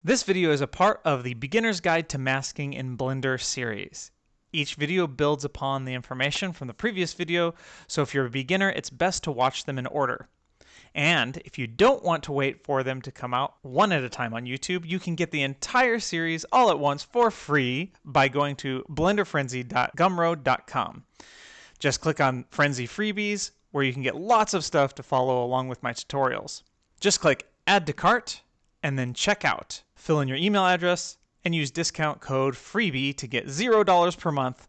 This video is a part of the Beginner's Guide to Masking in Blender series. Each video builds upon the information from the previous video, so if you're a beginner, it's best to watch them in order. And if you don't want to wait for them to come out one at a time on YouTube, you can get the entire series all at once for free by going to blenderfrenzy.gumroad.com. Just click on Frenzy Freebies, where you can get lots of stuff to follow along with my tutorials. Just click Add to Cart, and then check out. Fill in your email address, and use discount code FREEBIE to get $0 per month.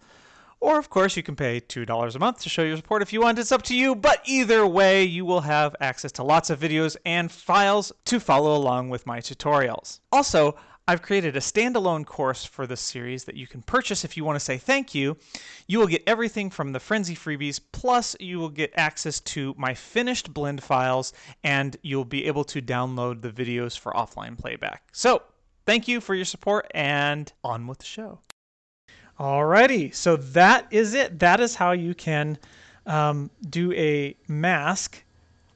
Or, of course, you can pay $2 a month to show your support if you want. It's up to you, but either way, you will have access to lots of videos and files to follow along with my tutorials. Also, I've created a standalone course for this series that you can purchase if you want to say thank you. You will get everything from the Frenzy freebies, plus you will get access to my finished blend files, and you'll be able to download the videos for offline playback. So, thank you for your support, and on with the show. Alrighty, so that is it. That is how you can do a mask,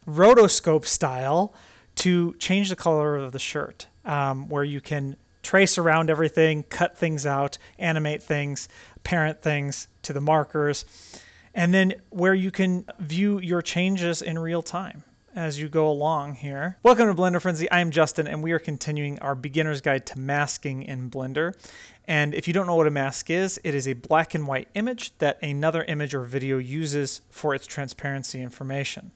rotoscope style, to change the color of the shirt, where you can trace around everything, cut things out, animate things, parent things to the markers, and then where you can view your changes in real time as you go along here. Welcome to Blender Frenzy. I am Justin, and we are continuing our beginner's guide to masking in Blender. And if you don't know what a mask is, it is a black and white image that another image or video uses for its transparency information.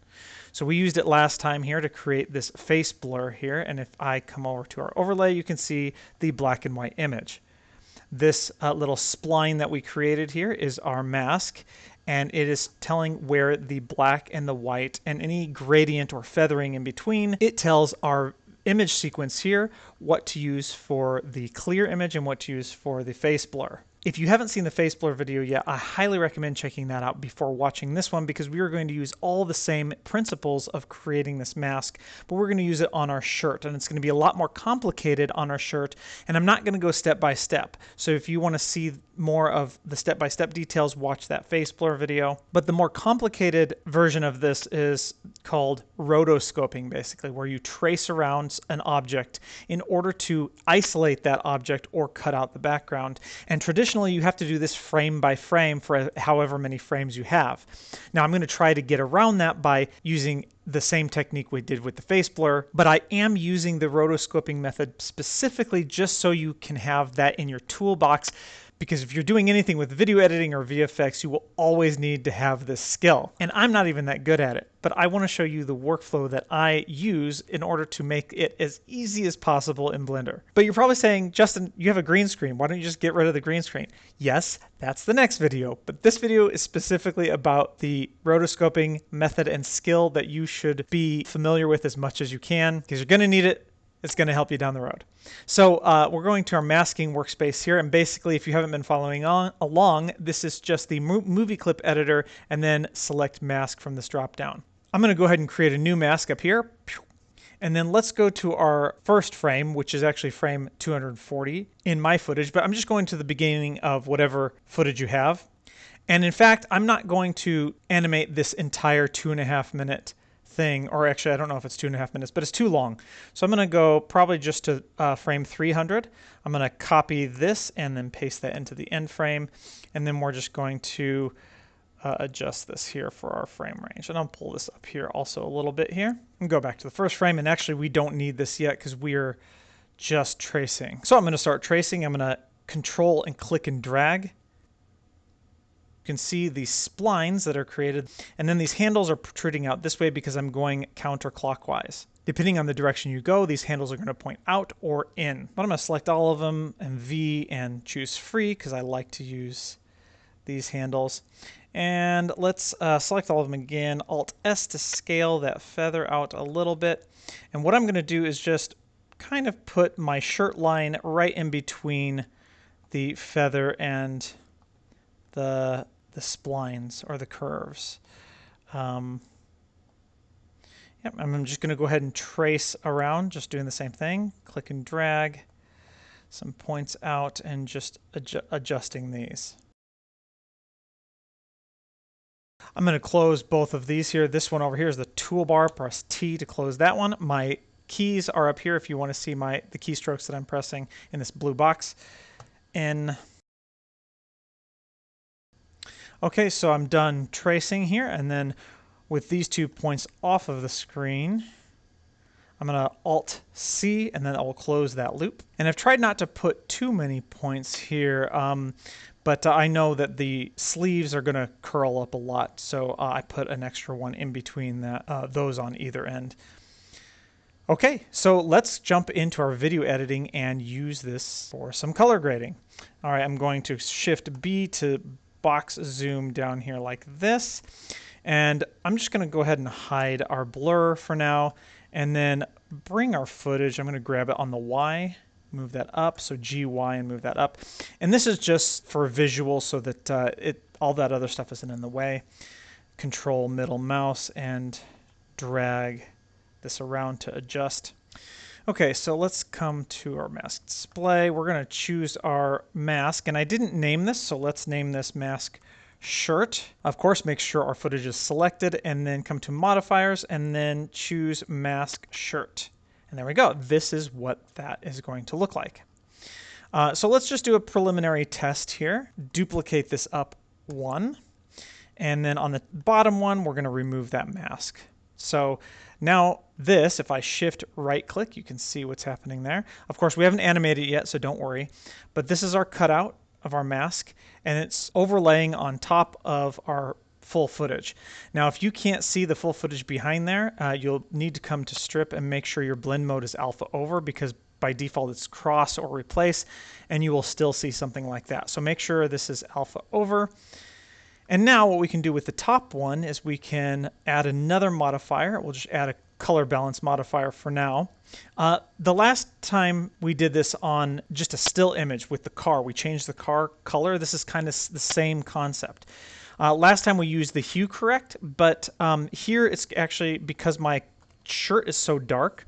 So we used it last time here to create this face blur here, and if I come over to our overlay, you can see the black and white image. This little spline that we created here is our mask, and it is telling where the black and the white and any gradient or feathering in between. It tells our image sequence here what to use for the clear image and what to use for the face blur. If you haven't seen the face blur video yet, I highly recommend checking that out before watching this one, because we are going to use all the same principles of creating this mask, but we're going to use it on our shirt, and it's going to be a lot more complicated on our shirt, and I'm not going to go step by step. So if you want to see more of the step-by-step details, watch that face blur video. But the more complicated version of this is called rotoscoping, basically, where you trace around an object in order to isolate that object or cut out the background. And traditionally, you have to do this frame by frame for however many frames you have. Now, I'm going to try to get around that by using the same technique we did with the face blur, but I am using the rotoscoping method specifically just so you can have that in your toolbox, because if you're doing anything with video editing or VFX, you will always need to have this skill. And I'm not even that good at it, but I want to show you the workflow that I use in order to make it as easy as possible in Blender. But you're probably saying, Justin, you have a green screen. Why don't you just get rid of the green screen? Yes, that's the next video, but this video is specifically about the rotoscoping method and skill that you should be familiar with as much as you can, because you're going to need it. It's going to help you down the road. So we're going to our masking workspace here, and basically, if you haven't been following along, this is just the movie clip editor, and then select mask from this drop down. I'm going to go ahead and create a new mask up here, and then let's go to our first frame, which is actually frame 240 in my footage, but I'm just going to the beginning of whatever footage you have. And in fact, I'm not going to animate this entire 2.5 minute thing, or actually I don't know if it's 2.5 minutes, but it's too long. So I'm going to go probably just to frame 300. I'm going to copy this and then paste that into the end frame, and then we're just going to adjust this here for our frame range. And I'll pull this up here also a little bit here and go back to the first frame. And actually we don't need this yet because we're just tracing. So I'm going to start tracing. I'm going to control and click and drag. You can see the splines that are created, and then these handles are protruding out this way because I'm going counterclockwise. Depending on the direction you go, these handles are going to point out or in. But I'm going to select all of them and V and choose free because I like to use these handles. And let's select all of them again, Alt-S to scale that feather out a little bit. And what I'm going to do is just kind of put my shirt line right in between the feather and the splines or the curves. Yep, I'm just going to go ahead and trace around, just doing the same thing. Click and drag some points out and just adjusting these. I'm going to close both of these here. This one over here is the toolbar. Press T to close that one. My keys are up here if you want to see the keystrokes that I'm pressing in this blue box. N. Okay, so I'm done tracing here, and then with these 2 points off of the screen, I'm going to Alt-C, and then I will close that loop. And I've tried not to put too many points here, but I know that the sleeves are going to curl up a lot, so I put an extra one in between those on either end. Okay, so let's jump into our video editing and use this for some color grading. All right, I'm going to Shift B to box zoom down here like this. And I'm just going to go ahead and hide our blur for now, and then bring our footage. I'm going to grab it on the Y, move that up, so GY, and move that up. And this is just for visual so that all that other stuff isn't in the way. Control middle mouse and drag this around to adjust. Okay, so let's come to our mask display. We're going to choose our mask, and I didn't name this, so let's name this mask shirt. Of course, make sure our footage is selected, and then come to modifiers, and then choose mask shirt. And there we go. This is what that is going to look like. So let's just do a preliminary test here. Duplicate this up 1, and then on the bottom one, we're going to remove that mask. So now this, if I shift right click, you can see what's happening there. Of course, we haven't animated it yet, so don't worry. But this is our cutout of our mask, and it's overlaying on top of our full footage. Now, if you can't see the full footage behind there, you'll need to come to strip and make sure your blend mode is alpha over, because by default it's cross or replace, and you will still see something like that. So make sure this is alpha over. And now what we can do with the top one is we can add another modifier. We'll just add a color balance modifier for now. The last time we did this on just a still image with the car, we changed the car color. This is kind of the same concept. Last time we used the hue correct, but here it's actually, because my shirt is so dark,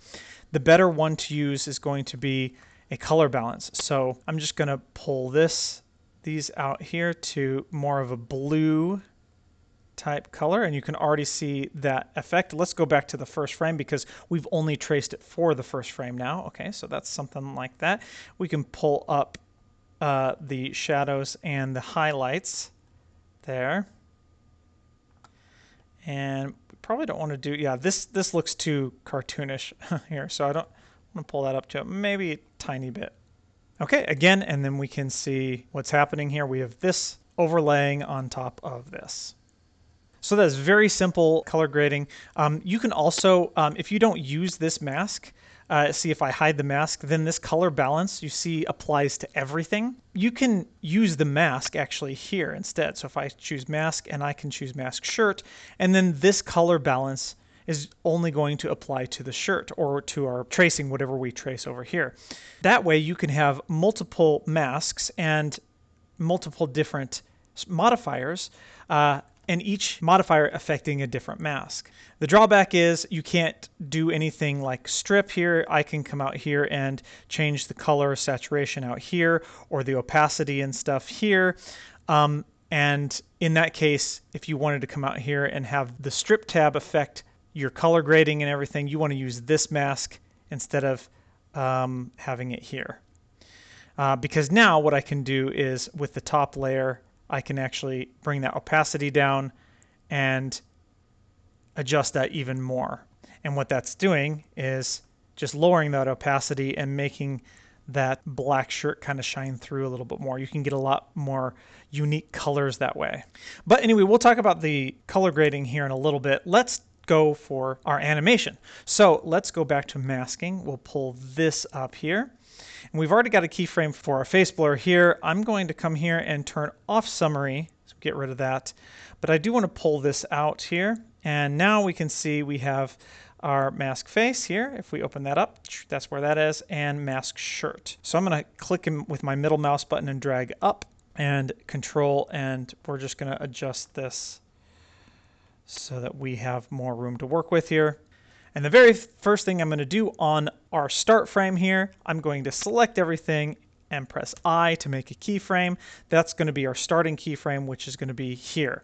the better one to use is going to be a color balance. So I'm just going to pull these out here to more of a blue type color, and you can already see that effect. Let's go back to the first frame because we've only traced it for the first frame now. Okay, so that's something like that. We can pull up the shadows and the highlights there. And we probably don't want to do, yeah, this looks too cartoonish here, so I don't want to pull that up to maybe a tiny bit. Okay, again, and then we can see what's happening here. We have this overlaying on top of this. So that's very simple color grading. You can also, if you don't use this mask, see if I hide the mask, then this color balance you see applies to everything. You can use the mask actually here instead. So if I choose mask, and I can choose mask shirt, and then this color balance is only going to apply to the shirt or to our tracing, whatever we trace over here. That way you can have multiple masks and multiple different modifiers, and each modifier affecting a different mask. The drawback is you can't do anything like strip here. I can come out here and change the color saturation out here, or the opacity and stuff here. And in that case, if you wanted to come out here and have the strip tab affect your color grading and everything, you want to use this mask instead of having it here. Because now what I can do is with the top layer, I can actually bring that opacity down and adjust that even more. And what that's doing is just lowering that opacity and making that black shirt kind of shine through a little bit more. You can get a lot more unique colors that way. But anyway, we'll talk about the color grading here in a little bit. Let's go for our animation. So let's go back to masking. We'll pull this up here. And we've already got a keyframe for our face blur here. I'm going to come here and turn off summary, so get rid of that. But I do want to pull this out here. And now we can see we have our mask face here. If we open that up, that's where that is, and mask shirt. So I'm going to click him with my middle mouse button and drag up and control, and we're just going to adjust this so that we have more room to work with here. And the very first thing I'm going to do on our start frame here, I'm going to select everything and press I to make a keyframe. That's going to be our starting keyframe, which is going to be here.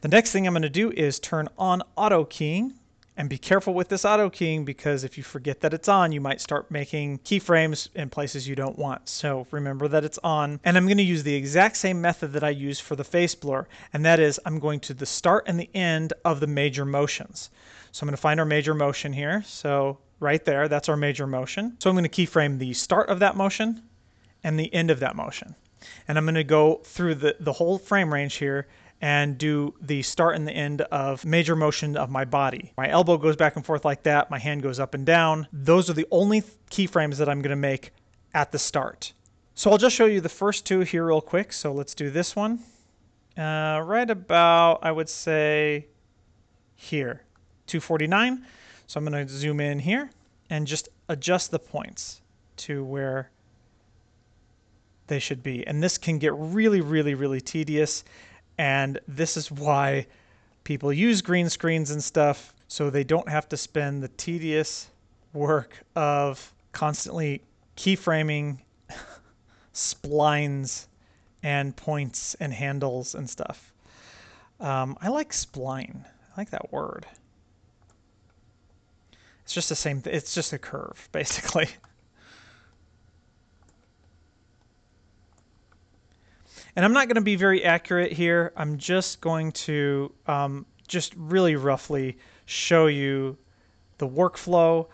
The next thing I'm going to do is turn on auto keying, And be careful with this auto keying, because if you forget that it's on, you might start making keyframes in places you don't want. So remember that it's on. And I'm going to use the exact same method that I used for the face blur. And that is, I'm going to the start and the end of the major motions. So I'm going to find our major motion here. So right there, that's our major motion. So I'm going to keyframe the start of that motion and the end of that motion. And I'm going to go through the whole frame range here and do the start and the end of major motion of my body. My elbow goes back and forth like that. My hand goes up and down. Those are the only keyframes that I'm going to make at the start. So I'll just show you the first two here real quick. So let's do this one. Right about, I would say, here, 249. So I'm going to zoom in here and just adjust the points to where they should be. And this can get really, really, really tedious. And this is why people use green screens and stuff, so they don't have to spend the tedious work of constantly keyframing splines and points and handles and stuff. I like spline. I like that word. It's just the same. It's just a curve, basically. And I'm not going to be very accurate here. I'm just going to just really roughly show you the workflow.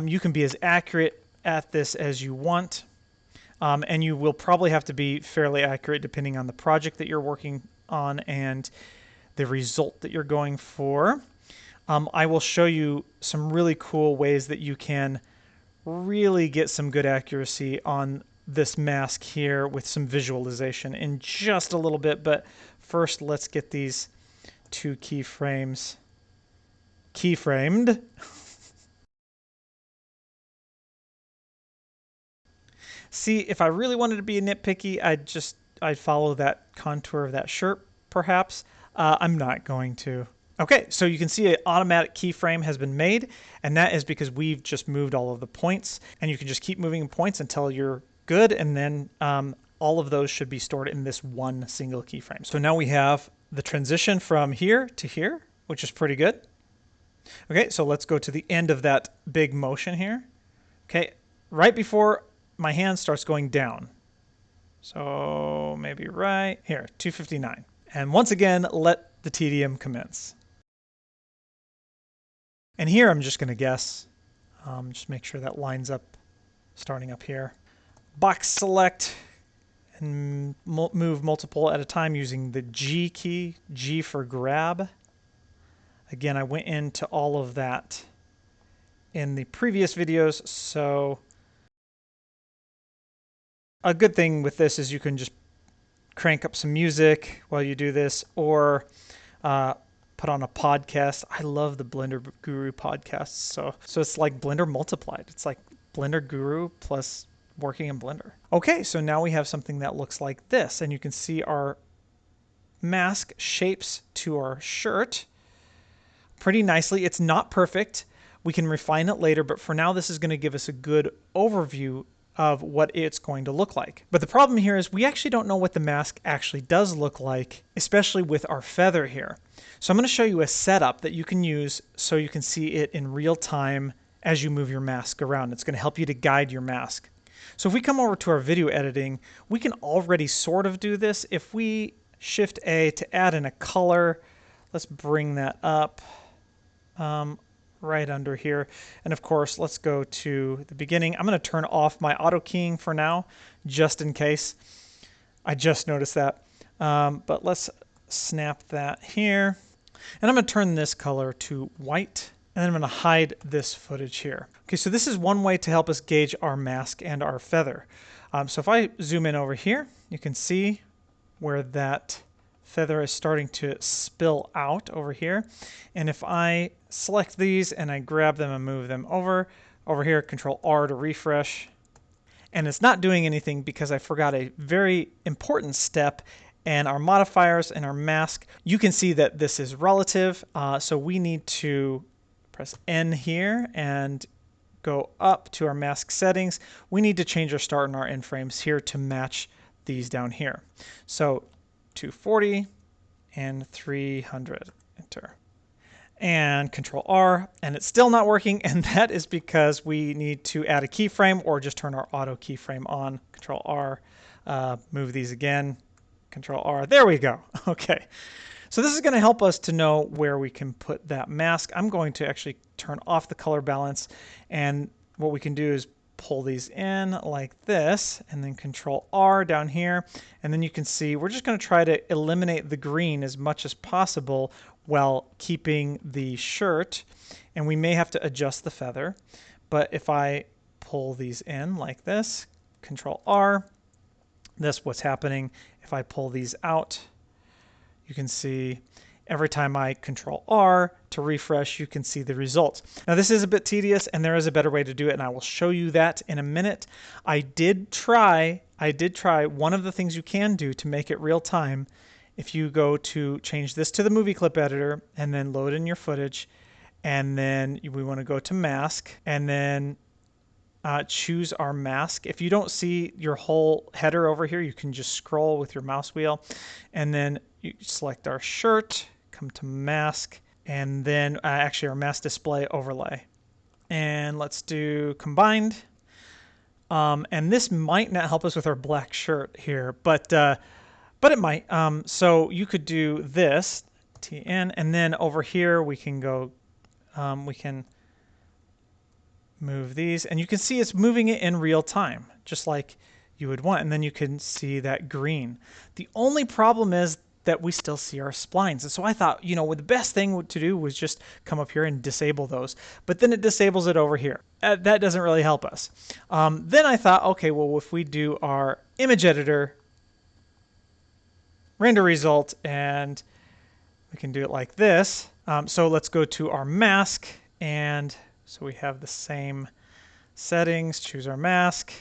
You can be as accurate at this as you want. And you will probably have to be fairly accurate depending on the project that you're working on and the result that you're going for. I will show you some really cool ways that you can really get some good accuracy on this mask here with some visualization in just a little bit. But first, let's get these two keyframes keyframed. See, if I really wanted to be nitpicky, I'd follow that contour of that shirt, perhaps. I'm not going to. Okay, so you can see an automatic keyframe has been made, and that is because we've just moved all of the points, and you can just keep moving points until you're good, and then all of those should be stored in this one single keyframe. So now we have the transition from here to here, which is pretty good. Okay, so let's go to the end of that big motion here. Okay, right before my hand starts going down. So maybe right here, 259. And once again, let the tedium commence. And here I'm just going to guess. Just make sure that lines up starting up here. Box select and move multiple at a time using the G key, G for grab. Again, I went into all of that in the previous videos, so a good thing with this is you can just crank up some music while you do this, or put on a podcast. I love the Blender Guru podcasts, so it's like Blender multiplied. It's like Blender Guru plus working in Blender. Okay, so now we have something that looks like this, and you can see our mask shapes to our shirt pretty nicely. It's not perfect. We can refine it later, but for now, this is going to give us a good overview of what it's going to look like. But the problem here is we actually don't know what the mask actually does look like, especially with our feather here. So I'm going to show you a setup that you can use so you can see it in real time as you move your mask around. It's going to help you to guide your mask. So if we come over to our video editing, we can already sort of do this. If we Shift A to add in a color, let's bring that up right under here. And of course, let's go to the beginning. I'm going to turn off my auto keying for now, just in case. I just noticed that. But let's snap that here. And I'm going to turn this color to white. And then I'm going to hide this footage here. Okay, so this is one way to help us gauge our mask and our feather. So if I zoom in over here, you can see where that feather is starting to spill out over here. And if I select these and I grab them and move them over here, Control R to refresh. And it's not doing anything because I forgot a very important step. And our modifiers and our mask, you can see that this is relative. So we need to press N here and go up to our mask settings. We need to change our start and our end frames here to match these down here. So 240 and 300, enter. and Control R, and it's still not working, and that is because we need to add a keyframe or just turn our auto keyframe on. Control R, move these again, Control R, there we go. Okay, so this is going to help us to know where we can put that mask. I'm going to actually turn off the color balance, and what we can do is pull these in like this, and then Control R down here, and then you can see we're just going to try to eliminate the green as much as possible while keeping the shirt, and we may have to adjust the feather, but if I pull these in like this, Control R, that's what's happening. If I pull these out, you can see every time I Control R to refresh, you can see the results. Now this is a bit tedious, and there is a better way to do it, and I will show you that in a minute. I did try one of the things you can do to make it real time. If you go to change this to the movie clip editor and then load in your footage, and then we want to go to mask and then choose our mask. If you don't see your whole header over here, you can just scroll with your mouse wheel, and then you select our shirt, come to mask, and then actually our mask display overlay. And let's do combined. And this might not help us with our black shirt here, but it might. So you could do this, TN, and then over here we can go, we can move these, and you can see it's moving it in real time, just like you would want, and then you can see that green. The only problem is that we still see our splines, and so I thought, you know, the best thing to do was just come up here and disable those, but then it disables it over here. That doesn't really help us. Then I thought, okay, well, if we do our image editor, render result, and we can do it like this. So let's go to our mask, and so we have the same settings, choose our mask.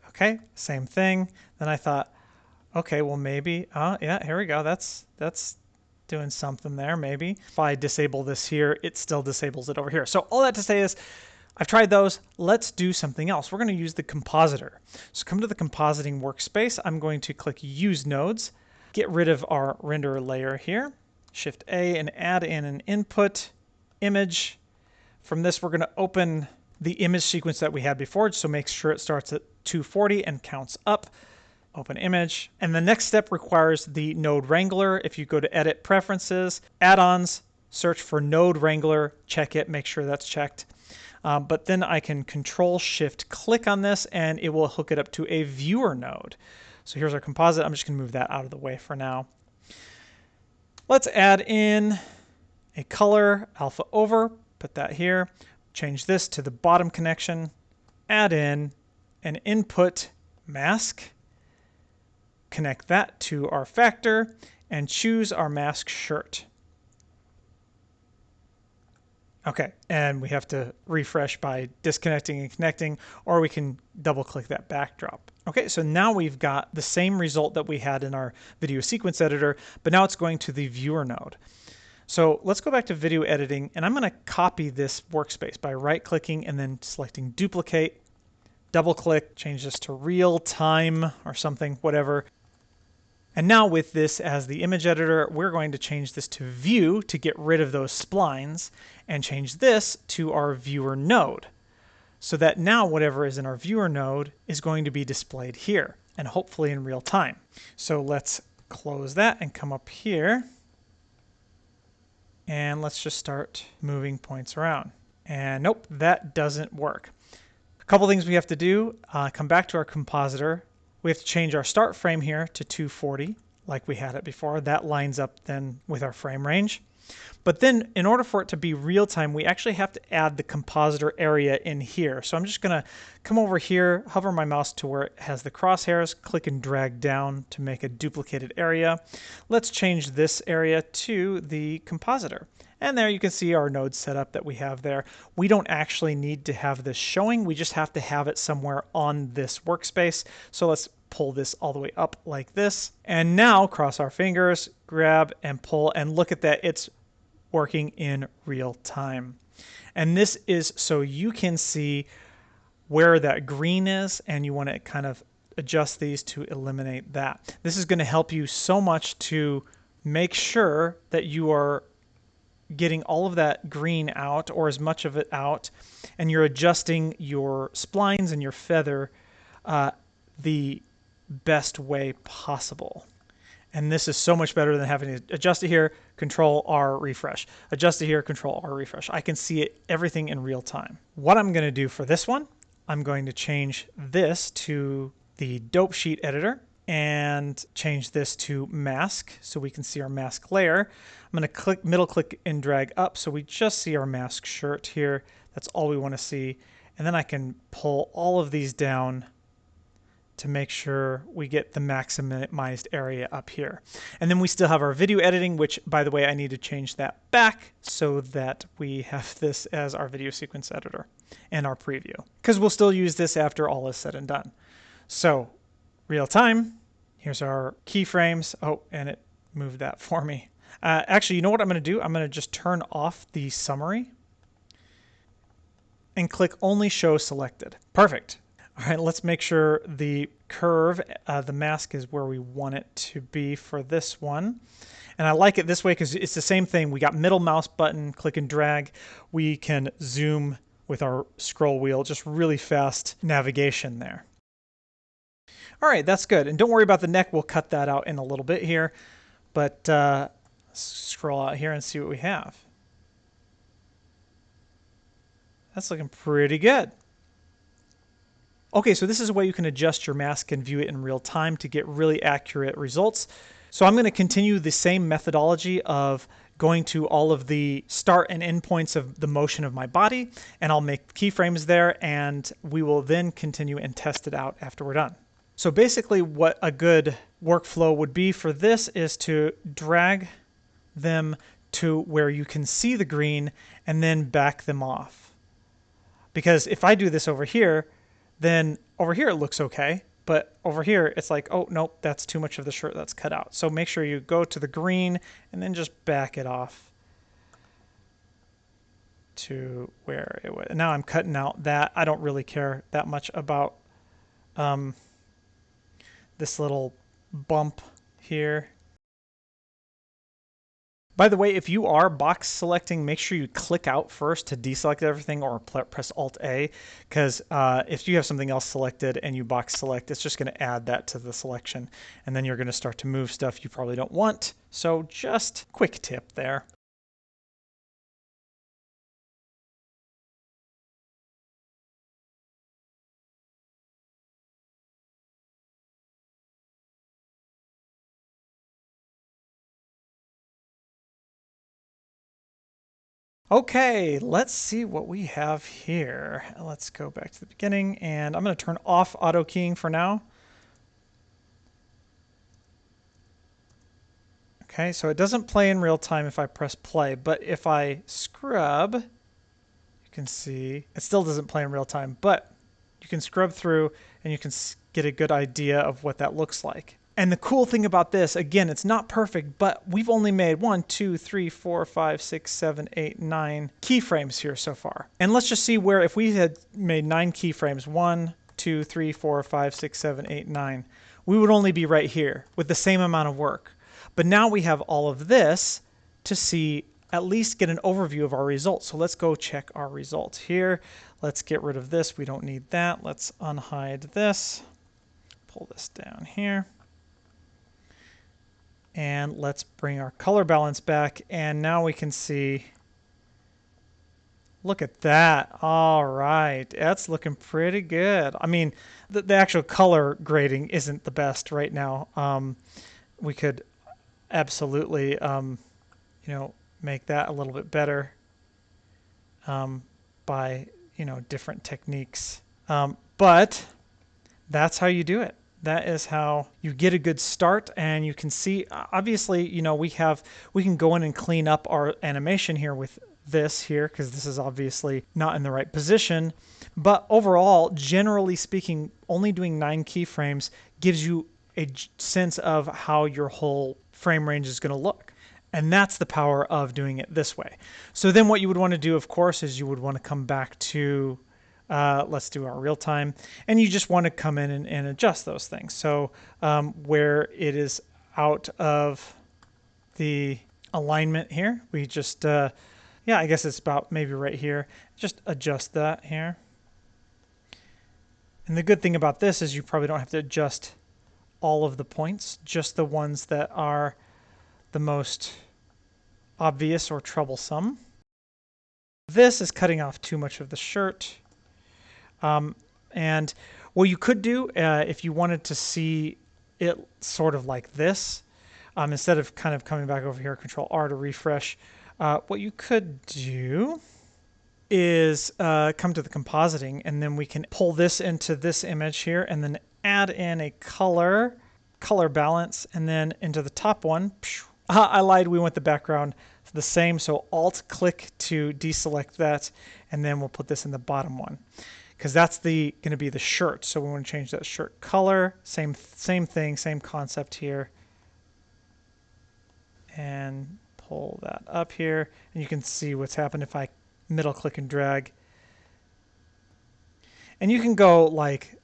Okay, same thing. Then I thought, okay, well maybe, yeah, here we go. That's doing something there, maybe. If I disable this here, it still disables it over here. So all that to say is, I've tried those. Let's do something else. We're going to use the compositor. So come to the compositing workspace. I'm going to click Use Nodes, get rid of our render layer here. Shift A and add in an input image. From this, we're going to open the image sequence that we had before, so make sure it starts at 240 and counts up. Open image. And the next step requires the Node Wrangler. If you go to Edit Preferences, Add-ons, search for Node Wrangler, check it, make sure that's checked. But then I can Control-Shift-click on this, and it will hook it up to a viewer node. So here's our composite. I'm just going to move that out of the way for now. Let's add in a color, alpha over, put that here. Change this to the bottom connection. Add in an input mask. Connect that to our factor, and choose our mask shirt. Okay, and we have to refresh by disconnecting and connecting, or we can double click that backdrop. Okay, so now we've got the same result that we had in our video sequence editor, but now it's going to the viewer node. So let's go back to video editing, and I'm going to copy this workspace by right clicking and then selecting duplicate, double click, change this to real time or something, whatever. And now with this as the image editor, we're going to change this to view to get rid of those splines, and change this to our viewer node, so that now whatever is in our viewer node is going to be displayed here, and hopefully in real time. So let's close that and come up here, and let's just start moving points around. And nope, that doesn't work. A couple things we have to do. Come back to our compositor. We have to change our start frame here to 240 like we had it before. That lines up then with our frame range. But then in order for it to be real time, we actually have to add the compositor area in here. So I'm just going to come over here, hover my mouse to where it has the crosshairs, click and drag down to make a duplicated area. Let's change this area to the compositor. And there you can see our node setup that we have there. We don't actually need to have this showing. We just have to have it somewhere on this workspace. So let's pull this all the way up like this. And now cross our fingers, grab and pull, and look at that. It's working in real time. And this is so you can see where that green is, and you want to kind of adjust these to eliminate that. This is going to help you so much to make sure that you are getting all of that green out, or as much of it out, and you're adjusting your splines and your feather the best way possible. And this is so much better than having to adjust it here, Control R, refresh. Adjust it here, Control R, refresh. I can see it, everything in real time. What I'm going to do for this one, I'm going to change this to the dope sheet editor and change this to mask so we can see our mask layer. I'm going to middle click and drag up so we just see our mask shirt here. That's all we want to see. And then I can pull all of these down to make sure we get the maximized area up here. And then we still have our video editing, which, by the way, I need to change that back so that we have this as our video sequence editor and our preview, because we'll still use this after all is said and done. So real time, here's our keyframes. Oh, and it moved that for me. Actually, you know what I'm going to do? I'm going to just turn off the summary and click only show selected. Perfect. All right, let's make sure the curve, the mask is where we want it to be for this one. And I like it this way because it's the same thing. We got middle mouse button, click and drag. We can zoom with our scroll wheel, just really fast navigation there. All right, that's good. And don't worry about the neck. We'll cut that out in a little bit here. But scroll out here and see what we have. That's looking pretty good. Okay, so this is a way you can adjust your mask and view it in real time to get really accurate results. So I'm going to continue the same methodology of going to all of the start and end points of the motion of my body, and I'll make keyframes there, and we will then continue and test it out after we're done. So basically what a good workflow would be for this is to drag them to where you can see the green and then back them off. Because if I do this over here, then over here it looks okay, but over here it's like, oh, nope, that's too much of the shirt that's cut out. So make sure you go to the green and then just back it off to where it was. Now I'm cutting out that. I don't really care that much about this little bump here. By the way, if you are box selecting, make sure you click out first to deselect everything, or press Alt-A, because if you have something else selected and you box select, it's just going to add that to the selection, and then you're going to start to move stuff you probably don't want. So just quick tip there. Okay, let's see what we have here. Let's go back to the beginning, and I'm going to turn off auto keying for now. Okay, so it doesn't play in real time if I press play, but if I scrub, you can see it still doesn't play in real time, but you can scrub through and you can get a good idea of what that looks like. And the cool thing about this, again, it's not perfect, but we've only made 1, 2, 3, 4, 5, 6, 7, 8, 9 keyframes here so far. And let's just see where, if we had made 9 keyframes, 1, 2, 3, 4, 5, 6, 7, 8, 9, we would only be right here with the same amount of work. But now we have all of this to see, at least get an overview of our results. So let's go check our results here. Let's get rid of this. We don't need that. Let's unhide this. Pull this down here. And let's bring our color balance back. And now we can see, look at that. All right, that's looking pretty good. I mean, the actual color grading isn't the best right now. We could absolutely, you know, make that a little bit better by, you know, different techniques. But that's how you do it. That is how you get a good start, and you can see, obviously, you know, we can go in and clean up our animation here with this here, because this is obviously not in the right position. But overall, generally speaking, only doing 9 keyframes gives you a sense of how your whole frame range is going to look. And that's the power of doing it this way. So then what you would want to do, of course, is you would want to come back to let's do our real time, and you just want to come in and adjust those things. So where it is out of the alignment here. We just, yeah, I guess it's about maybe right here. Just adjust that here. And the good thing about this is you probably don't have to adjust all of the points, just the ones that are the most obvious or troublesome. This is cutting off too much of the shirt. And what you could do if you wanted to see it sort of like this, instead of kind of coming back over here, Control R to refresh, what you could do is come to the compositing, and then we can pull this into this image here and then add in a color balance, and then into the top one. I lied, we want the background the same, so Alt click to deselect that, and then we'll put this in the bottom one because that's going to be the shirt. So we want to change that shirt color. Same thing, same concept here. And pull that up here, and you can see what's happened if I middle click and drag. And you can go like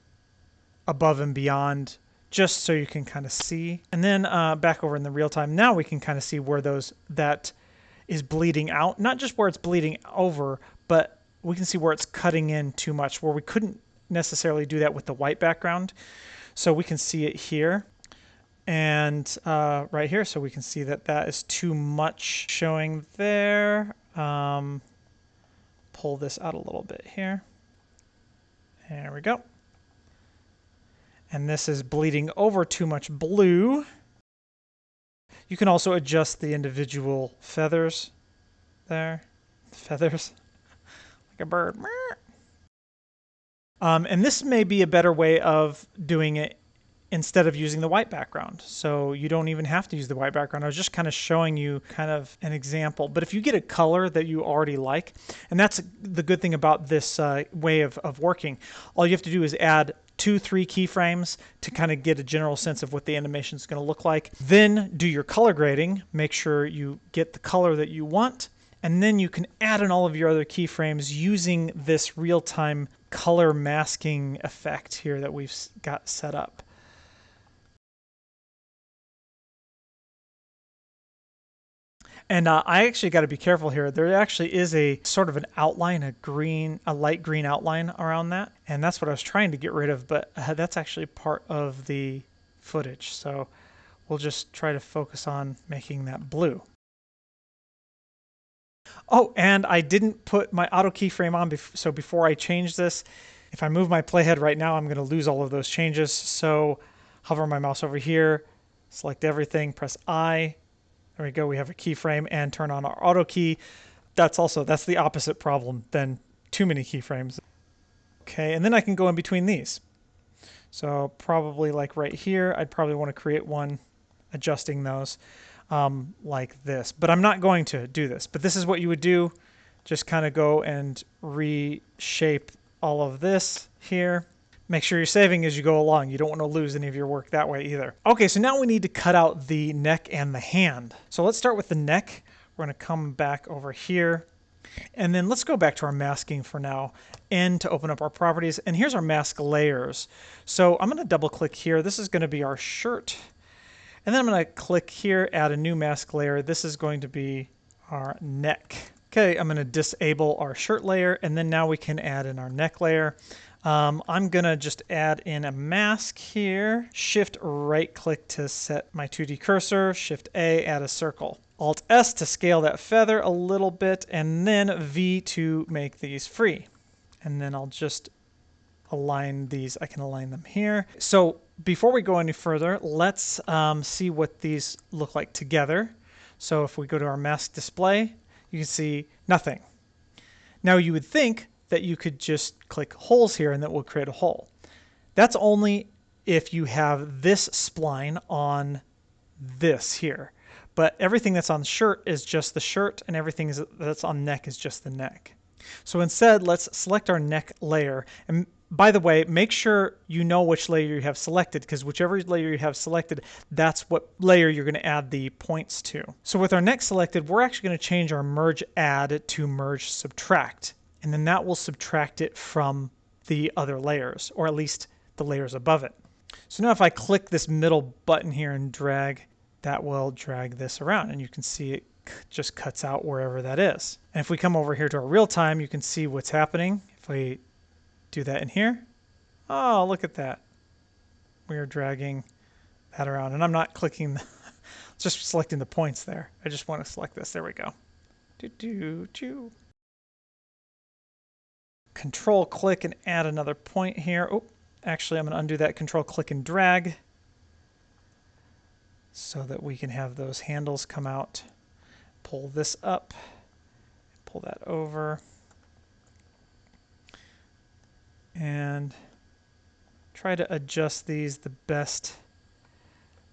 above and beyond just so you can kind of see. And then back over in the real time, now we can kind of see where that is bleeding out. Not just where it's bleeding over, but we can see where it's cutting in too much, where we couldn't necessarily do that with the white background. So we can see it here and right here. So we can see that that is too much showing there. Pull this out a little bit here. There we go. And this is bleeding over too much blue. You can also adjust the individual feathers there. Feathers. Like a bird. And this may be a better way of doing it instead of using the white background. So you don't even have to use the white background. I was just kind of showing you kind of an example. But if you get a color that you already like, and that's the good thing about this way of working, all you have to do is add 2-3 keyframes to kind of get a general sense of what the animation is going to look like. Then do your color grading, make sure you get the color that you want, and then you can add in all of your other keyframes using this real-time color masking effect here that we've got set up. And I actually got to be careful here. There actually is a sort of an outline, a light green outline around that. And that's what I was trying to get rid of, but that's actually part of the footage. So we'll just try to focus on making that blue. Oh, and I didn't put my auto keyframe on, so before I change this, if I move my playhead right now, I'm going to lose all of those changes. So hover my mouse over here, select everything, press I. There we go, we have a keyframe, and turn on our auto key. That's the opposite problem than too many keyframes. Okay, and then I can go in between these. So probably like right here, I'd probably want to create one adjusting those like this. But I'm not going to do this. But this is what you would do. Just kind of go and reshape all of this here. Make sure you're saving as you go along. You don't want to lose any of your work that way either. Okay, so now we need to cut out the neck and the hand. So let's start with the neck. We're going to come back over here. And then let's go back to our masking for now. N to open up our properties. And here's our mask layers. So I'm going to double click here. This is going to be our shirt. And then I'm going to click here, add a new mask layer. This is going to be our neck. Okay, I'm going to disable our shirt layer. And then now we can add in our neck layer. I'm going to just add in a mask here. Shift right click to set my 2D cursor. Shift A, add a circle. Alt S to scale that feather a little bit. And then V to make these free. And then I'll just align these. I can align them here. So before we go any further, let's see what these look like together. So if we go to our mask display, you can see nothing. Now you would think that you could just click holes here and that will create a hole. That's only if you have this spline on this here. But everything that's on the shirt is just the shirt, and everything that's on neck is just the neck. So instead, let's select our neck layer. And by the way, make sure you know which layer you have selected, because whichever layer you have selected, that's what layer you're going to add the points to. So with our neck selected, we're actually going to change our merge add to merge subtract. And then that will subtract it from the other layers, or at least the layers above it. So now if I click this middle button here and drag, that will drag this around, and you can see it just cuts out wherever that is. And if we come over here to our real time, you can see what's happening. If we do that in here, oh, look at that. We are dragging that around, and I'm not clicking, just selecting the points there. I just want to select this. There we go. Control click and add another point here. Oh, actually, I'm going to undo that. Control click and drag so that we can have those handles come out. Pull this up, pull that over, and try to adjust these the best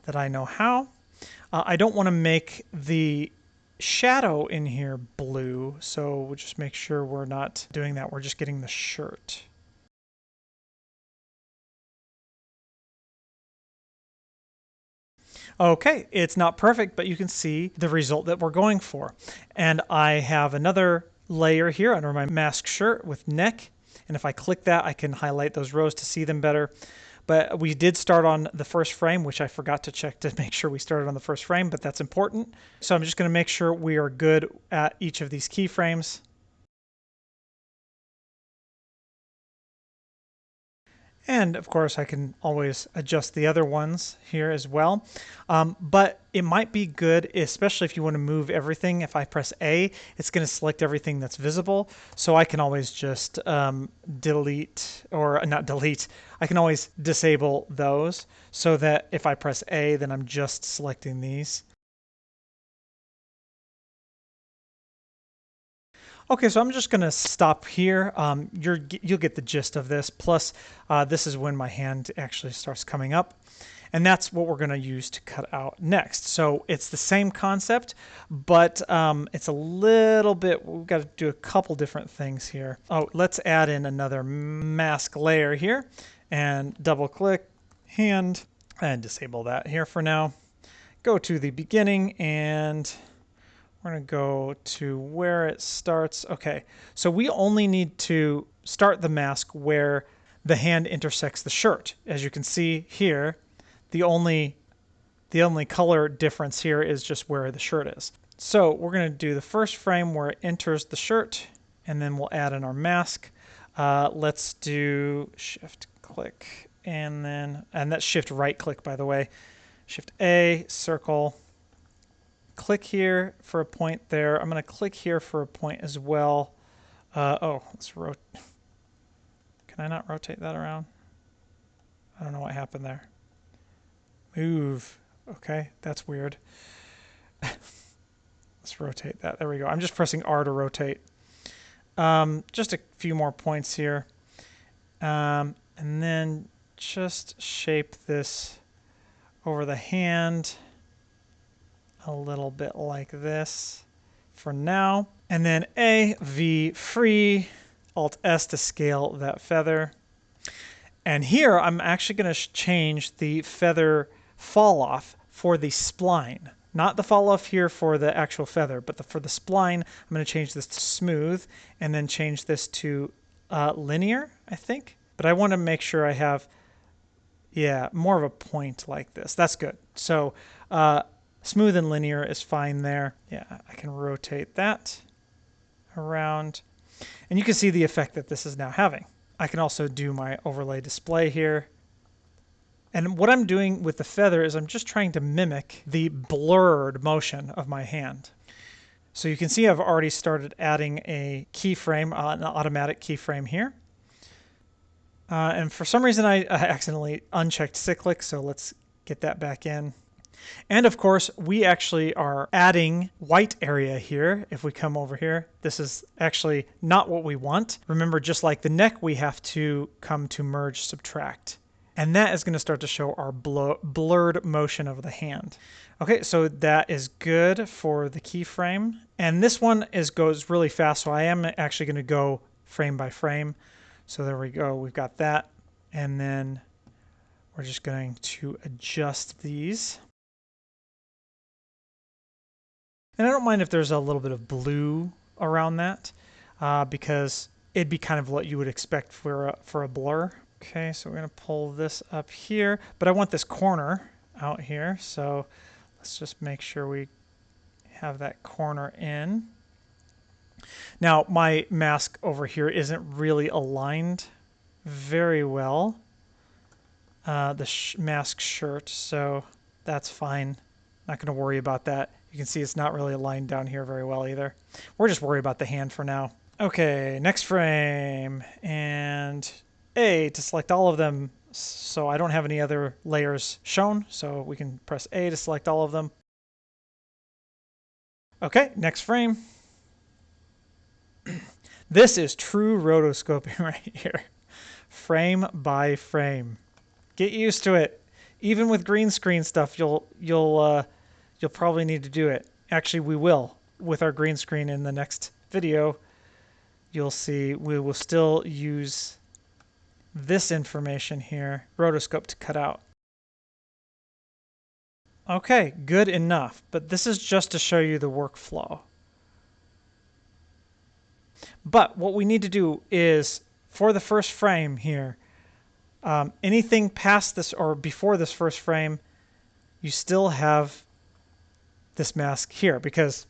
that I know how. I don't want to make the shadow in here blue, so we'll just make sure we're not doing that. We're just getting the shirt. Okay, it's not perfect, but you can see the result that we're going for. And I have another layer here under my mask shirt with neck. And if I click that, I can highlight those rows to see them better. But we did start on the first frame, which I forgot to check to make sure we started on the first frame, but that's important. So I'm just going to make sure we are good at each of these keyframes. And of course, I can always adjust the other ones here as well. But it might be good, especially if you want to move everything. If I press A, it's going to select everything that's visible. So I can always just delete, or not delete, I can always disable those so that if I press A, then I'm just selecting these. Okay, so I'm just going to stop here. You'll get the gist of this. Plus, this is when my hand actually starts coming up. And that's what we're going to use to cut out next. So it's the same concept, but it's a little bit, we've got to do a couple different things here. Oh, let's add in another mask layer here and double click, hand, and disable that here for now. Go to the beginning and we're going to go to where it starts. Okay, so we only need to start the mask where the hand intersects the shirt. As you can see here, the only color difference here is just where the shirt is. So we're going to do the first frame where it enters the shirt, and then we'll add in our mask. Let's do shift click, and that's shift right click, by the way. Shift A, circle. Click here for a point there. I'm going to click here for a point as well. Oh, let's rotate. Can I not rotate that around? I don't know what happened there. Move. Okay, that's weird. Let's rotate that. There we go. I'm just pressing R to rotate. Just a few more points here. And then just shape this over the hand a little bit like this for now. And then A, V, free, Alt S to scale that feather. And here I'm actually going to change the feather fall off for the spline. Not the fall off here for the actual feather, but for the spline, I'm going to change this to smooth and then change this to linear, I think. But I want to make sure I have, yeah, more of a point like this. That's good. So smooth and linear is fine there. Yeah, I can rotate that around. And you can see the effect that this is now having. I can also do my overlay display here. And what I'm doing with the feather is I'm just trying to mimic the blurred motion of my hand. So you can see I've already started adding a keyframe, an automatic keyframe here. And for some reason I accidentally unchecked cyclic, so let's get that back in. And of course, we actually are adding white area here. If we come over here, this is actually not what we want. Remember, just like the neck, we have to come to merge subtract. And that is going to start to show our blurred motion of the hand. Okay, so that is good for the keyframe. And this one goes really fast, so I am actually going to go frame by frame. So there we go, we've got that. And then we're just going to adjust these. And I don't mind if there's a little bit of blue around that because it'd be kind of what you would expect for a blur. Okay, so we're going to pull this up here, but I want this corner out here. So Let's just make sure we have that corner in. Now, my mask over here isn't really aligned very well. The mask shirt, so that's fine. Not going to worry about that. You can see it's not really aligned down here very well either. We're just worried about the hand for now. Okay, next frame, and A to select all of them. So I don't have any other layers shown, so we can press A to select all of them. Okay, next frame. This is true rotoscoping right here. Frame by frame. Get used to it. Even with green screen stuff, you'll probably need to do it. Actually, we will with our green screen in the next video. You'll see we will still use this information here, rotoscope, to cut out. Okay, good enough. But this is just to show you the workflow. But what we need to do is, for the first frame here, anything past this or before this first frame, you still have this mask here because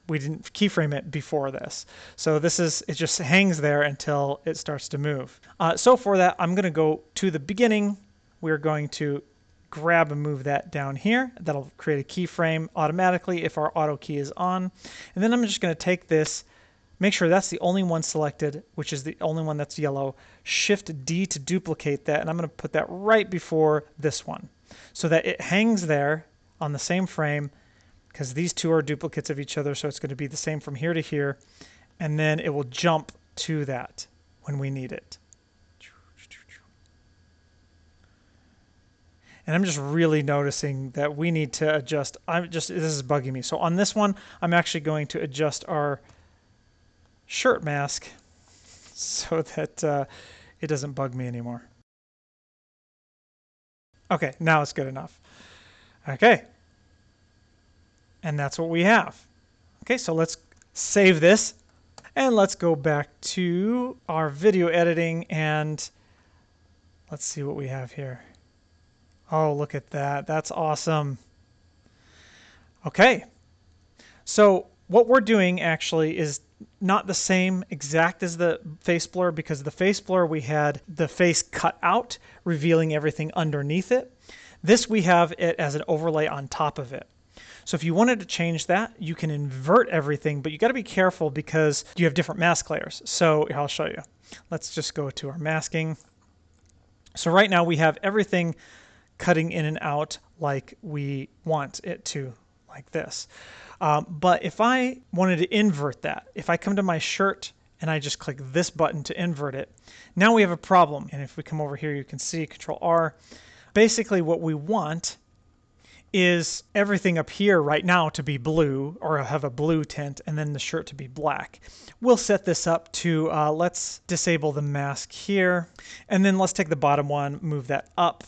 we didn't keyframe it before this. So it just hangs there until it starts to move. So for that, I'm going to go to the beginning. We're going to grab and move that down here. That'll create a keyframe automatically if our auto key is on. And then I'm just going to take this, make sure that's the only one selected, which is the only one that's yellow. Shift D to duplicate that, and I'm going to put that right before this one so that it hangs there on the same frame, because these two are duplicates of each other, so it's going to be the same from here to here, and then it will jump to that when we need it. And I'm just really noticing that we need to adjust. This is bugging me. So on this one, I'm actually going to adjust our shirt mask so that it doesn't bug me anymore. Okay, now it's good enough. Okay. And that's what we have. Okay, so let's save this and let's go back to our video editing and let's see what we have here. Oh, look at that. That's awesome. Okay. So what we're doing actually is not the same exact as the face blur, because the face blur we had the face cut out, revealing everything underneath it. This we have it as an overlay on top of it. So if you wanted to change that, you can invert everything, but you got to be careful because you have different mask layers. So I'll show you. Let's just go to our masking. So right now we have everything cutting in and out like we want it to, like this. But if I wanted to invert that, if I come to my shirt and I just click this button to invert it, now we have a problem. And if we come over here, you can see Control R. Basically what we want is everything up here right now to be blue or have a blue tint, and then the shirt to be black. We'll set this up to, let's disable the mask here, and then let's take the bottom one, move that up,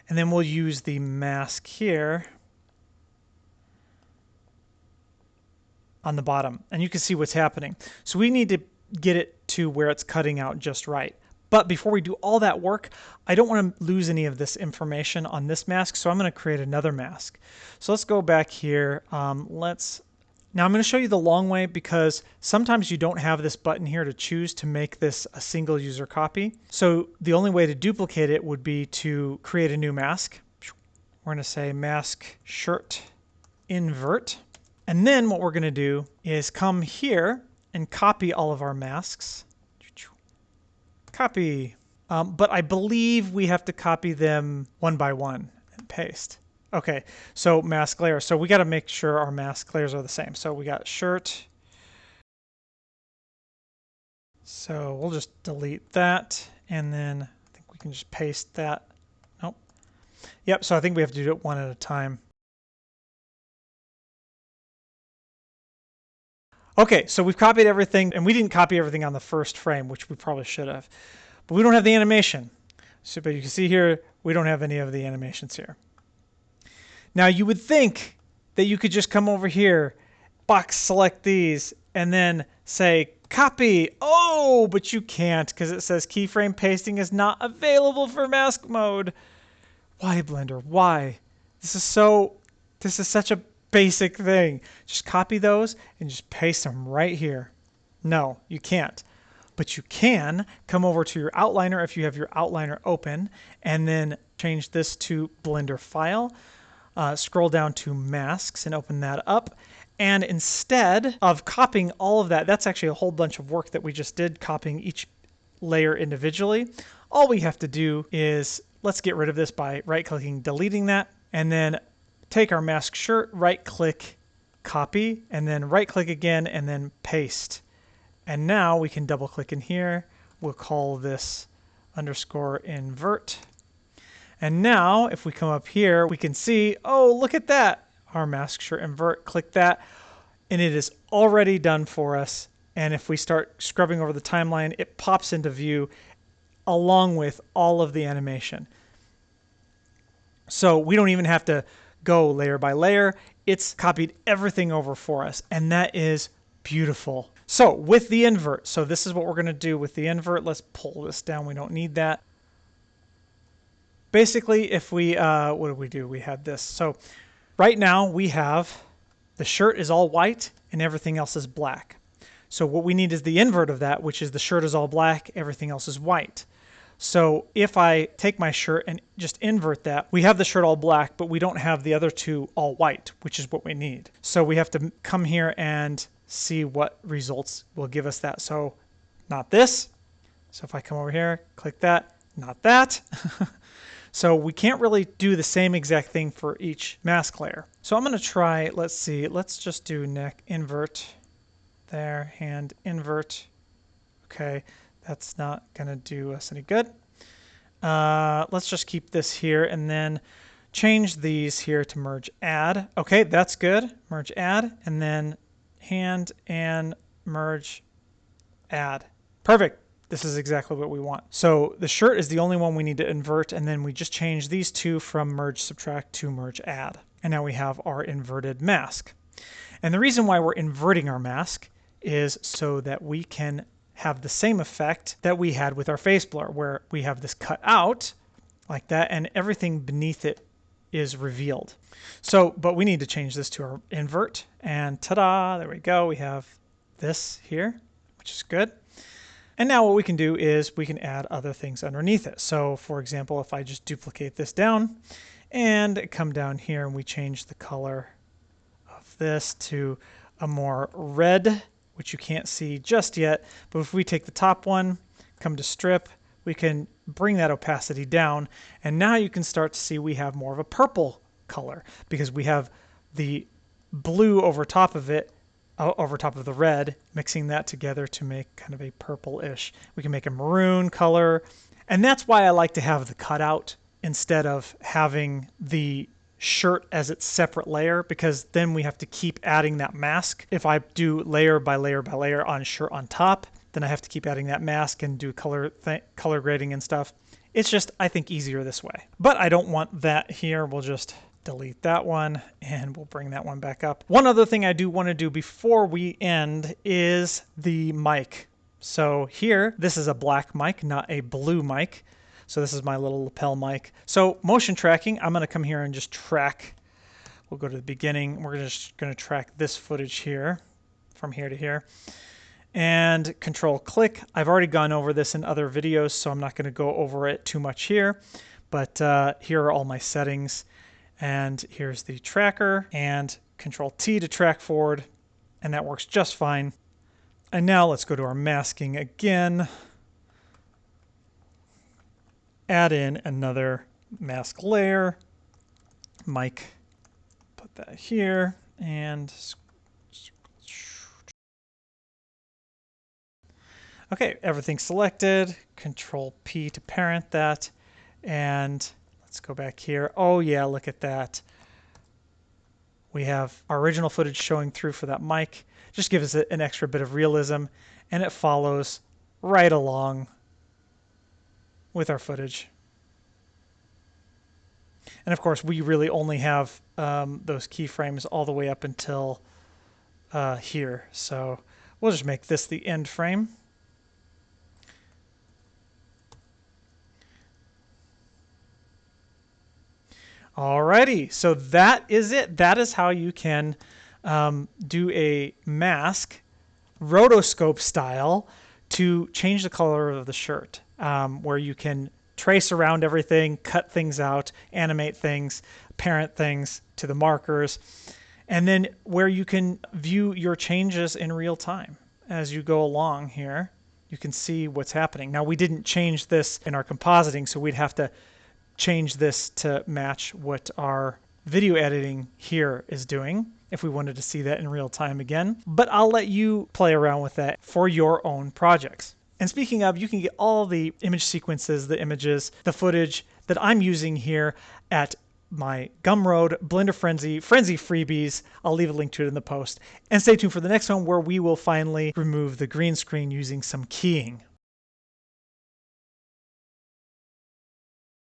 and then we'll use the mask here on the bottom, and you can see what's happening. So we need to get it to where it's cutting out just right. But before we do all that work, I don't want to lose any of this information on this mask, so I'm going to create another mask. So let's go back here. Now I'm going to show you the long way, because sometimes you don't have this button here to choose to make this a single user copy. So the only way to duplicate it would be to create a new mask. We're going to say mask shirt invert. And then what we're going to do is come here and copy all of our masks. Copy. But I believe we have to copy them one by one and paste. Okay, so mask layer. So we got to make sure our mask layers are the same. So we got shirt. So we'll just delete that. And then I think we can just paste that. Nope. Yep, so I think we have to do it one at a time. Okay, so we've copied everything, and we didn't copy everything on the first frame, which we probably should have. But we don't have the animation. So, but you can see here, we don't have any of the animations here. Now, you would think that you could just come over here, box select these, and then say, copy. Oh, but you can't, because it says keyframe pasting is not available for mask mode. Why, Blender? Why? This is so This is such a basic thing. Just copy those and just paste them right here. No, you can't. But you can come over to your outliner if you have your outliner open, and then change this to Blender File. Scroll down to Masks and open that up. And instead of copying all of that, that's actually a whole bunch of work that we just did, copying each layer individually. All we have to do is, let's get rid of this by right-clicking, deleting that, and then take our mask shirt, right-click, copy, and then right-click again, and then paste. And now we can double-click in here. We'll call this underscore invert. And now, if we come up here, we can see, oh, look at that. Our mask shirt invert, click that, and it is already done for us. And if we start scrubbing over the timeline, it pops into view along with all of the animation. So we don't even have to go layer by layer. It's copied everything over for us, and that is beautiful. So with the invert, so this is what we're going to do with the invert. Let's pull this down. We don't need that. Basically, if we, what do we do? We have this. So right now we have the shirt is all white and everything else is black. So what we need is the invert of that, which is the shirt is all black, everything else is white. So if I take my shirt and just invert that, we have the shirt all black, but we don't have the other two all white, which is what we need. So we have to come here and see what results will give us that. So not this. So if I come over here, click that, not that. So we can't really do the same exact thing for each mask layer. So I'm going to try, let's see, let's just do neck invert there, hand invert. Okay, that's not going to do us any good. Let's just keep this here and then change these here to merge add. Okay, that's good. Merge add, and then hand and merge add. Perfect. This is exactly what we want. So the shirt is the only one we need to invert, and then we just change these two from merge subtract to merge add. And now we have our inverted mask. And the reason why we're inverting our mask is so that we can have the same effect that we had with our face blur, where we have this cut out like that, and everything beneath it is revealed. So, but we need to change this to our invert, and ta-da, there we go. We have this here, which is good. And now what we can do is we can add other things underneath it. So for example, if I just duplicate this down and come down here and we change the color of this to a more red, which you can't see just yet, but if we take the top one, come to strip, we can bring that opacity down, and now you can start to see we have more of a purple color because we have the blue over top of it, over top of the red, mixing that together to make kind of a purple-ish. We can make a maroon color, and that's why I like to have the cutout instead of having the shirt as its separate layer, because then we have to keep adding that mask. If I do layer by layer by layer on shirt on top, then I have to keep adding that mask and do color grading and stuff. It's just, I think, easier this way. But I don't want that here. We'll just delete that one and we'll bring that one back up. One other thing I do want to do before we end is the mic. So here, this is a black mic, not a blue mic. So this is my little lapel mic. So motion tracking, I'm going to come here and just track. We'll go to the beginning. We're just going to track this footage here, from here to here. And control click. I've already gone over this in other videos, so I'm not going to go over it too much here. But here are all my settings. And here's the tracker, and control T to track forward. And that works just fine. And now let's go to our masking again. Add in another mask layer, mic, put that here, and okay, everything's selected. Control P to parent that, and let's go back here. Oh yeah, look at that. We have our original footage showing through for that mic. Just gives it an extra bit of realism, and it follows right along with our footage. And of course, we really only have those keyframes all the way up until here. So we'll just make this the end frame. Alrighty, so that is it. That is how you can do a mask rotoscope style to change the color of the shirt, where you can trace around everything, cut things out, animate things, parent things to the markers, and then where you can view your changes in real time. As you go along here, you can see what's happening. Now, we didn't change this in our compositing, so we'd have to change this to match what our video editing here is doing if we wanted to see that in real time again. But I'll let you play around with that for your own projects. And speaking of, you can get all the image sequences, the images, the footage that I'm using here at my Gumroad, Blender Frenzy freebies. I'll leave a link to it in the post. And stay tuned for the next one where we will finally remove the green screen using some keying.